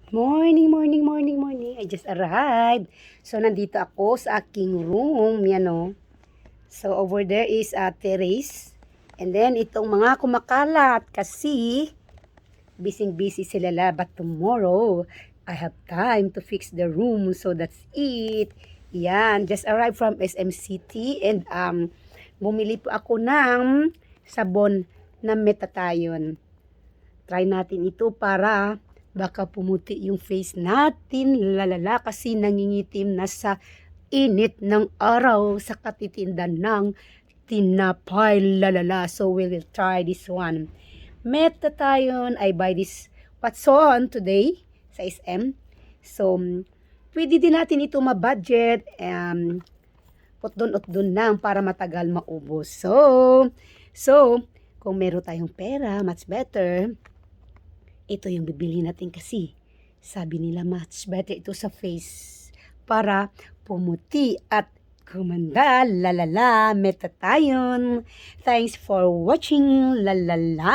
Morning, morning, morning, morning. I just arrived. So, nandito ako sa aking room. Yan o. So, over there is a terrace. And then, itong mga kumakalat kasi busy-busy sila la. But tomorrow, I have time to fix the room. So, that's it. Yan. Just arrived from SM City. And, bumili po ako ng sabon na Metatayon. Try natin ito para baka pumuti yung face natin, lalala, kasi nangingitim na sa init ng araw sa katitinda ng tinapay, lalala. So we will try this one. Metatayon, I buy this what's on today sa SM. So, pwede din natin ito ma-budget, putdon-utdon lang para matagal maubos. So, kung meron tayong pera, much better. Ito yung bibili natin kasi sabi nila much better ito sa face para pumuti at kumanda. Lalala, Metatayon. Thanks for watching. Lalala.